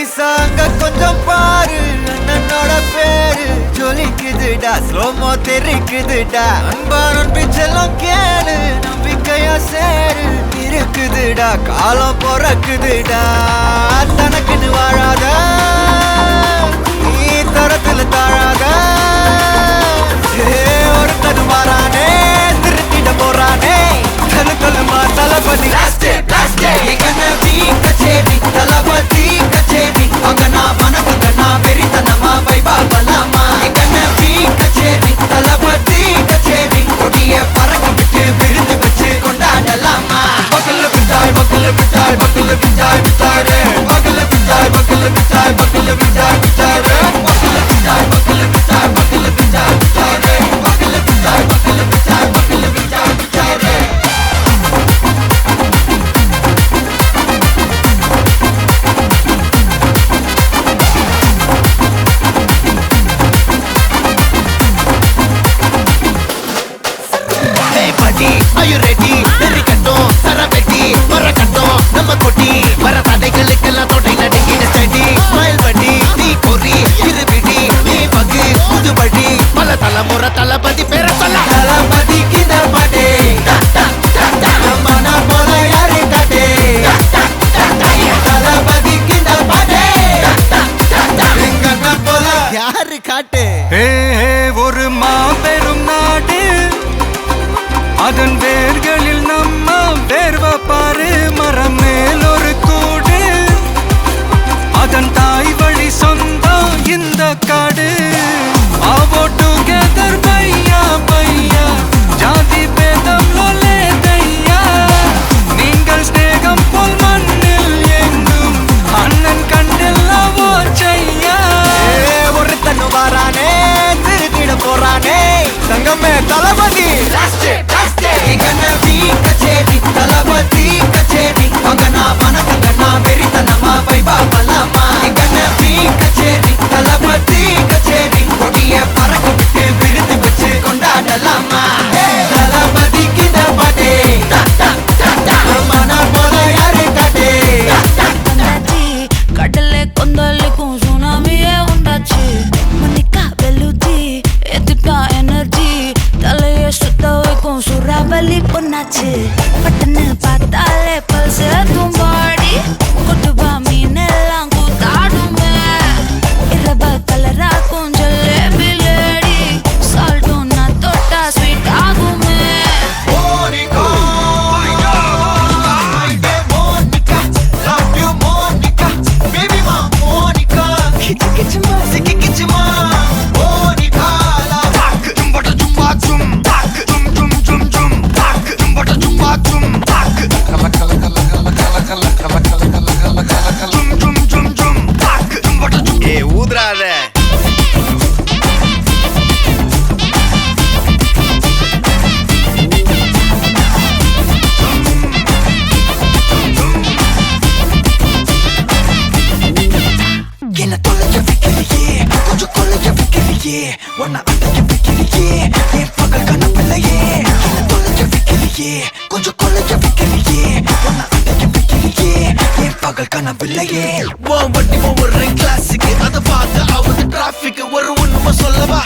நைசாங்க கொஞ்சம் பாரு அண்ணனோட பேரு ஜொலிக்குதுடா ஸ்லோமோ தெரிக்குதுடா அன்பான பிச்செல்லாம் கேளு நம்பிக்கையா சேரு இருக்குதுடா காலம் பிறக்குதுடா தனக்குன்னு வாழாத நீ தரத்துல தாழாத ஒருத்தன் மாறானே திருத்திட போறானே கலுமா தளபதி கச்சேரி தளபதி கச்சேரி அங்கனா மனசுங்கனா வெறித்தனமா வைபா பலாமா எங்கனவி கச்சேரி தளபதி கச்சேரி கொடிய பறக்க விட்டு விருந்து வச்சு கொண்டாடலாமா பக்கல விட்டாய் பக்கல விட்டாய் பக்கல விட்டாய் விட்டாரே பக்கல விட்டாய் பக்கல விட்டாய் பக்கல விட்டாய் விட்டாரே பக்கல விட்டாய் பக்கல விட்டாய் பக்கல விட்டாய் விட்டாரே பக்கல விட்டாய் பக்கல விட்டாய் பக்கல விட்டாய் விட்டாரே Are you ready? Very கட்டும் சரவெட்டி வர கட்டும் நம்ம கொட்டி வர தடைகளுக்கெல்லாம் தொடை நடுங்கிட ஸ்டடி ஸ்மைல் பண்ணி நீ பொறி இருவிடி நீ பகு புதுபடி பல தலைமுறை தளபதி பேர சொல்ல தளபதிக்கு இந்த பாட்டே மன போல யாரு காட்டே தளபதிக்கு இந்த பாட்டே எங்கண்ணா போல யாரு காட்டு ஒரு மாபெரும் நாடு அதன் வேர்களில் நம்ம வேர்வ பாரு மரம் மேல் ஒரு கூடு அதன் தாய் வழி சொந்தம் இந்த காடு ஆவோ டுகெதர் பையா பையா ஜாதி பேதம் லோலே தையா நீங்கள் ஸ்நேகம் போல் மண்ணில் எங்கும் அண்ணன் கண்டெல்லாவோ செய்யா ஒரு தன்னு வாரானே திருத்திட போறானே தங்கமே தளபதி கனவி கச்சேரி தளபதி கச்சேரி அங்கனா மனசுங்கனா வெறித்தனமா வைபா பலாமா கனவி கச்சேரி தளபதி கச்சேரி கொடிய பறக்க விட்டு விருந்து வச்சு கொண்டாடலாமா தளபதிக்கு இந்த பாட்டே மன போல யாரு காட்டே கடலே கொந்தளிக்கும் சுனாமியே உண்டாச்சு மணிக்கா வெளுத்தி எதுட்டா எனர்ஜி தலைய சுத்த வைக்கும் சுறாவலி பொண்ணாச்சு பட்டன்னு பார்த்தாலே பல்ச தும்பாடி கொட்டுபா மீனெல்லாம் கூத்தாடுமே இரவ கலராக்கும் ஜல்லேபி லேடி சால்ட்டும் நான் தொட்டா ஸ்வீட் ஆகுமே ஊதுறாத என்ன தொலைய வைக்கிறியே கொஞ்சம் கொலைய வைக்கிறியே உன்னை அடைய வைக்கிறியே என் பகல் கனவில்லையே என்ன தொலைய வைக்கிறியே கொஞ்சம் கொலைய வைக்கிறியே உன்னை அடைய வைக்கிறியே என் பகல் கனவில்லையே வண்டி ஒவ்வொரு கிளாஸுக்கு அதை பார்த்து ஆகுது டிராபிக் ஒரு உண்மை சொல்லவா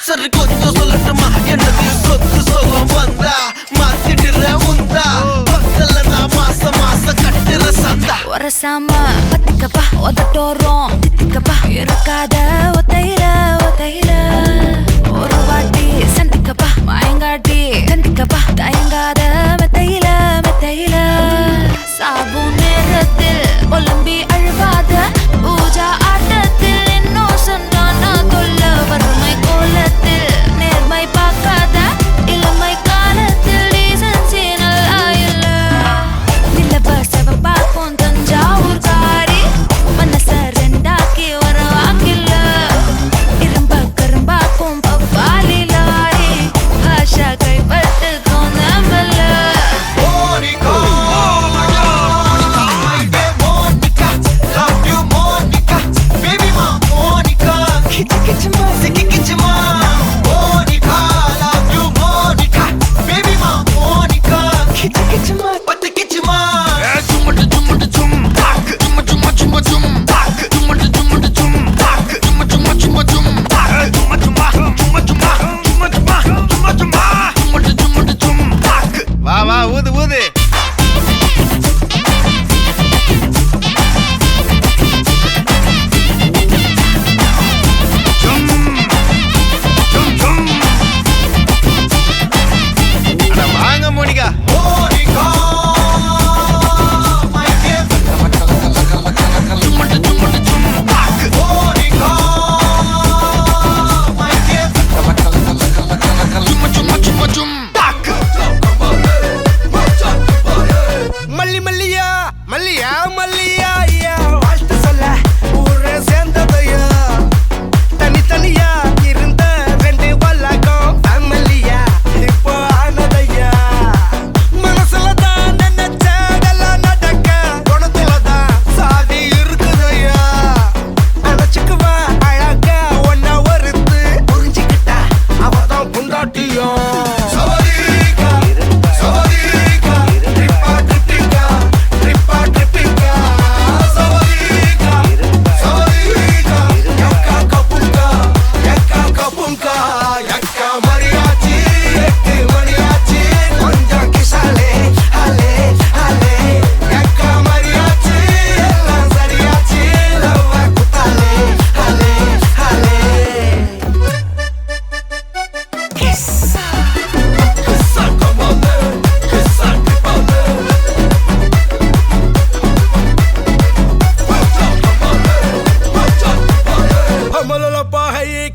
சரி கொஞ்சம் சொல்லட்டுமா என்னது சொத்து சொல்லம் வந்தா மாத்திடுற உந்தா பக்கல நான் மாச கட்டுற சந்தா ஒரசாம பத்திக்கப்பா ஒதட்டோரம் தித்திக்கப்பா இருக்காத ஒத்தையில ஒத்தையில ஒரு வாட்டி சந்திக்கப்பா மாயங்காட்டி கந்திக்கப்பா தயங்காத மெத்தையில மெத்தையில சாபு நேரத்தில் ஒலிம்பி அழுவாத பூஜா ஆட்டத்தில் இன்னும் சொன்னானா தொல்ல வறுமை கோலத்தில் நேர்மை பார்க்காத இளமை காலத்தில் டீசன்சி நல்லா இல்ல நிலவ செவப்பாக்கும் தஞ்சாவூர் காரி மனச ரெண்டாக்கி வர வாக்கில்ல இரும்ப கரும்பாக்கும் பப்பாலி லாரி பாஷா கைப்பட்டுக்கும் நம்பல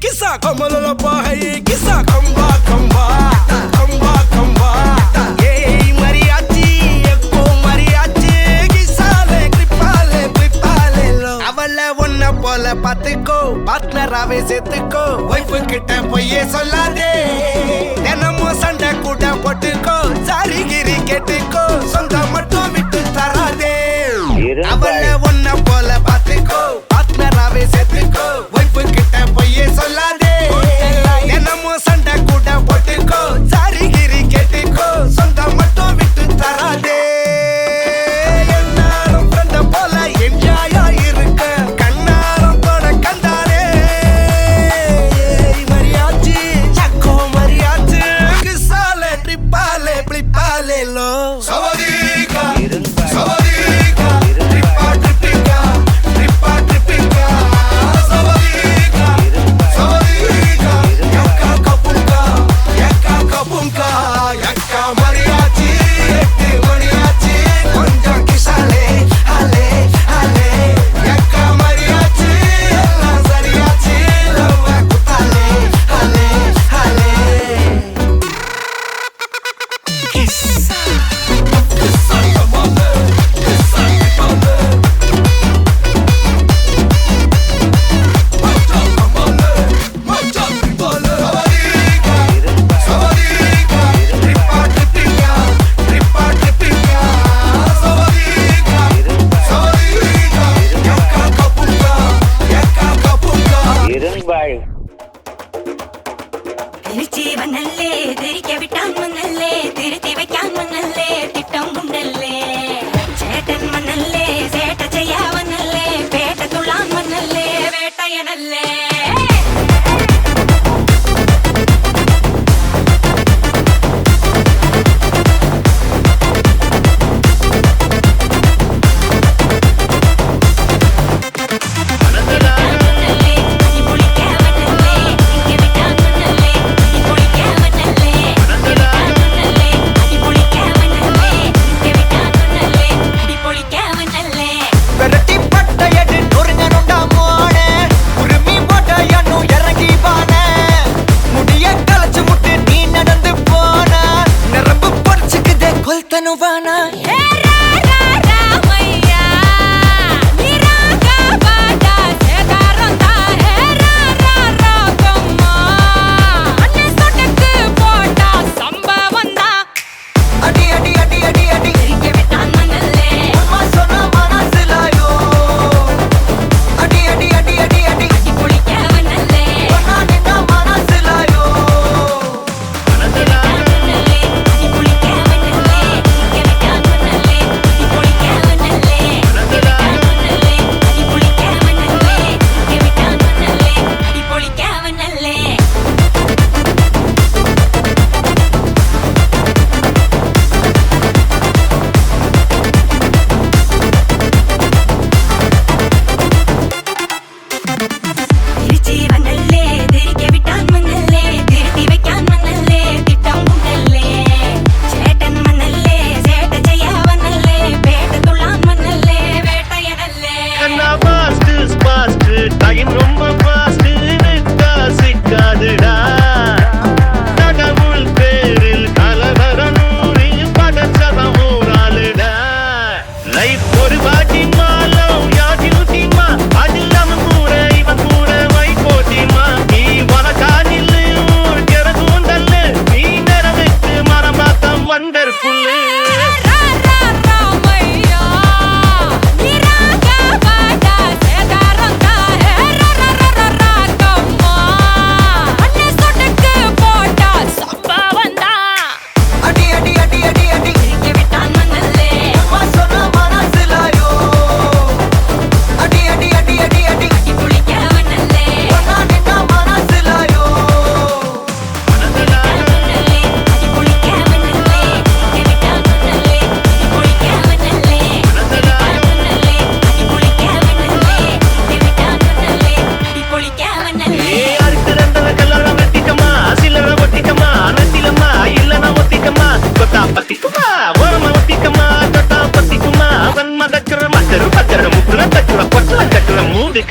किसा कमल पाई किसा खंबा खंबा खंबा खंबा ये मरियाची एको मरियाची किसाले क्रिपाले लो அவள ஒன்ன போல பாத்துக்கோ பார்ட்னராவே சேர்த்துக்கோ வைஃப் கிட்ட பொய்யே சொல்லாதே தினமும் சண்டை கூட போட்டுக்கோ சாரி கிரி கேட்டுக்கோ சொந்தம் மட்டும் விட்டு தராதே அவள ஒன்ன போல பாத்துக்கோ பார்ட்னராவே சேர்த்துக்கோ வைஃப் கிட்ட பொய்யே சொல்லாதே தினமும் சண்டை கூட போட்டுக்கோ சாரி கிரி கேட்டுக்கோ சொந்தம் மட்டும் விட்டு தராதே என்னாலும் ஃப்ரெண்ட போல என்ஜாயா இருக்க கண்ணாரம் போட கண்டானே மரியாச்சி சக்கோ மரியாச்சி கிசாலே ட்ரிப்பாலே பிளிப்பாலே லோ சவதீகா சவதீகா ட்ரிப்பா ட்ரிப்பிங்கா ட்ரிப்பா ட்ரிப்பிங்கா சவதீகா சவதீகா யக்கா கபுங்கா யக்கா மரியாச்சி எட்டு மணியாச்சி கொஞ்சம் கிசாலே ஹலே ஹலே யக்கா மரியாச்சி எல்லாம் சரியாச்சி லவ்வ குத்தாலே ஹலே ஹலே கிசா கிசா கமாலே கிசா கமாலே மச்சா கமாலே மச்சா கமாலே சவதீகா ட்ரிப்பா ட்ரிப்பிங்கா ட்ரிப்பா ட்ரிப்பிங்கா சவதீகா சவதீகா யக்கா கபுங்கா இரும்பாய் തിരിച്ചി വന്നല്ലേ തിരികെ വിട്ടാൻ വന്നല്ലേ തിരുത്തി വയ്ക്കാൻ വന്നല്ലേ തിട്ടം ഉണ്ടല്ലേ ചേട്ടൻ വന്നല്ലേ ചേട്ട ചെയ്യാ വന്നല്ലേ പേട്ട തുള്ളാൻ വന്നല്ലേ വേട്ടയനല്ലേ விரட்டி பட்டையடு நொறுங்கனுண்டா மோனே உரிமை போட்ட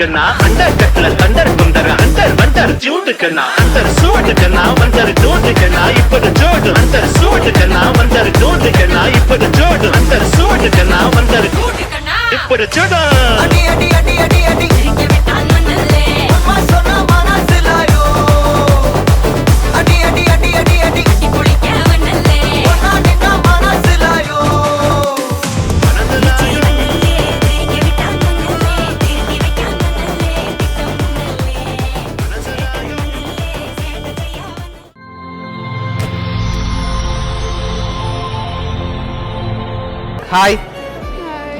கண்ணா அண்டர் கட்ல தண்டர் குண்டர் அண்டர் வண்டர் ஜூட்டு கண்ணா அண்டர் சூட்டு கண்ணா வண்டர் டூட்டு கண்ணா இப்பது ஜோடு அண்டர் சூட்டு கண்ணா வண்டர் டூட்டு கண்ணா இப்பது ஜோடு அண்டர் சூட்டு கண்ணா வண்டர் கூட்டு கண்ணா இப்பது ஜோடு அடி அடி அடி அடி அடி திரிக்க விட்டான் மண்ணல்லே அம்மா சொன்ன மனசிலாயோ அடி அடி அடி அடி அடி கட்டி குளிக்க வண்ணல்லே ஒன்னா நின்னா மனசிலாயோ மனசிலாயோ திரிக்க விட்டான் மண்ணல்லே திருத்தி வைக்கான் மண்ணல்லே திட்டம் முன்னல்லே ஹாய்,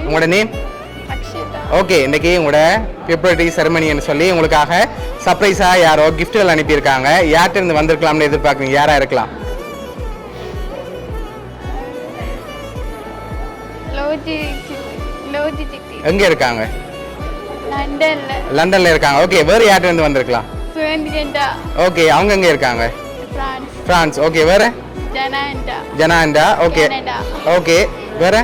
உங்களோட நேம்? ஓகே, இன்னைக்கு உங்களோட பிப்ரவரி செரமனின்னு சொல்லி உங்களுக்காக சர்ப்ரைஸாக யாரோ கிஃப்ட்கள் அனுப்பியிருக்காங்க. யார்கிட்ட இருந்து வந்திருக்கலாம்னு எதிர்பார்க்குறீங்க? யாராக இருக்கலாம்? எங்கே இருக்காங்க? லண்டன்ல இருக்காங்க. ஓகே, வேறு யார்கிட்ட இருந்து வந்திருக்கலாம்? ஓகே, அவங்க எங்கே இருக்காங்க? பிரான்ஸ். ஓகே, வேறு? ஜனாண்டா. ஓகே ஓகே, வேறு?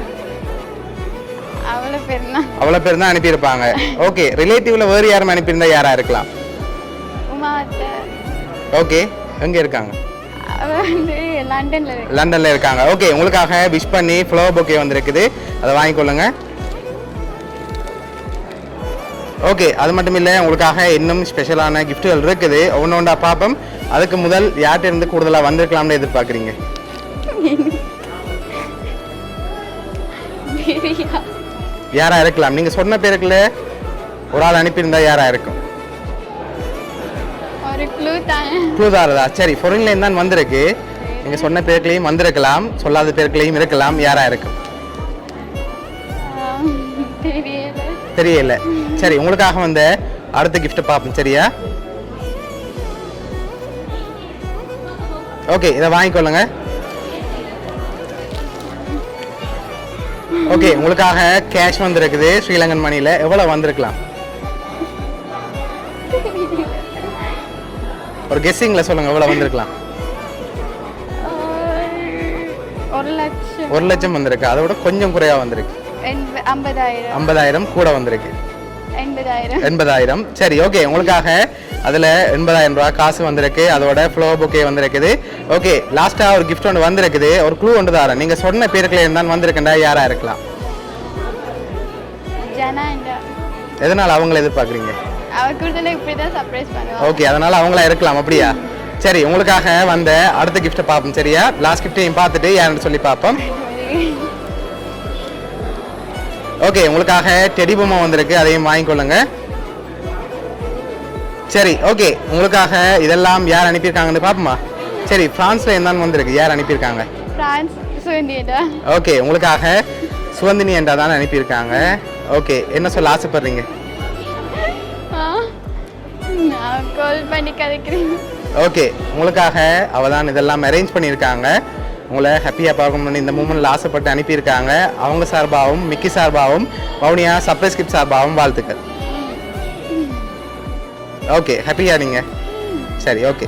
அவ்வளோ பேர் தான் அனுப்பியிருப்பாங்க. ஓகே, ரிலேட்டிவ்ல வேறு யாரும் அனுப்பியிருந்தா யாரா இருக்கலாம்? ஓகே, எங்க இருக்காங்க? லண்டன்ல இருக்காங்க. ஓகே, உங்களுக்காக விஷ் பண்ணி ஃப்ளவர் பொக்கே வந்திருக்குது, அதை வாங்கிக்கொள்ளுங்க. ஓகே, அது மட்டும் இல்லை, உங்களுக்காக இன்னும் ஸ்பெஷலான கிஃப்ட்டுகள் இருக்குது, ஒவ்வொன்றா பார்ப்போம். அதுக்கு முதல் யார்கிட்ட இருந்து கூடுதலாக வந்திருக்கலாம்னு எதிர்பார்க்குறீங்க? யாரா இருக்கலாம்? நீங்க சொன்ன பேருக்குள்ள ஒரு ஆள் அனுப்பியிருந்தா யாரா இருக்கும்? க்ளூ தாரதா? சரி, ஃபாரின்ல இருந்தான் வந்திருக்கு, நீங்க சொன்ன பேருக்குலையும் வந்திருக்கலாம், சொல்லாத பேருக்குலையும் இருக்கலாம். யாரா இருக்கும்? தெரியல. சரி, உங்களுக்காக வந்த அடுத்த கிஃப்ட் பார்ப்போம், சரியா? ஓகே, இதை வாங்கிக்கொள்ளுங்க. ஓகே, உங்களுக்காக கேஷ் வந்திருக்குது ஸ்ரீலங்கன் மணியில். எவ்வளவு வந்திருக்கலாம்? ஒரு கெஸ்ஸிங்ல சொல்லுங்க, எவ்வளவு வந்திருக்கலாம்? 1 லட்சம் வந்திருக்கு. அதை விட கொஞ்சம் குறையா வந்திருக்கு. 50,000 கூட வந்திருக்கு. 80,000. சரி, ஓகே, உங்களுக்காக அதுல 80,000 ரூபாய் காசு வந்திருக்கு, அதோட ஃப்ளவர் பொக்கே வந்திருக்குது. ஓகே, லாஸ்டா ஒரு கிஃப்ட் ஒன்று வந்திருக்குது, ஒரு க்ளூ ஒன்று தரேன். நீங்க சொன்ன பேருக்குள்ள இருந்தான் வந்திருக்கா, யாரா இருக்கலாம்? எதனால அவங்கள எதிர்பார்க்குறீங்க? ஓகே, அதனால அவங்களா இருக்கலாம், அப்படியா? சரி, உங்களுக்காக வந்த அடுத்த கிஃப்ட்டை பார்ப்போம், சரியா? லாஸ்ட் கிஃப்டையும் பார்த்துட்டு யாருன்னு சொல்லி பார்ப்போம். ஓகே, உங்களுக்காக டெடி பொம்மை வந்திருக்கு, அதையும் வாங்கிக்கொள்ளுங்க. சரி, ஓகே, உங்களுக்காக இதெல்லாம் யார் அனுப்பியிருக்காங்கன்னு பார்ப்போமா? சரி, பிரான்ஸ்ல இருந்தாலும் வந்திருக்கு, யார் அனுப்பியிருக்காங்க? ஓகே, உங்களுக்காக சுவந்தினி என்றா தானே அனுப்பியிருக்காங்க. ஓகே, என்ன சொல்ல ஆசைப்படுறீங்க? ஓகே, உங்களுக்காக அவ தான் இதெல்லாம் அரேஞ்ச் பண்ணியிருக்காங்க, உங்களை ஹாப்பியாக பார்க்கணும்னு இந்த மூமெண்ட்டில் ஆசைப்பட்டு அனுப்பியிருக்காங்க. அவங்க சார்பாகவும் மிக்கி சார்பாகவும் வவுனியா சர்ப்ரைஸ் கிஃப்ட் சார்பாகவும் வாழ்த்துக்கள். ஓகே, ஹாப்பியா நீங்கள்? சரி, ஓகே.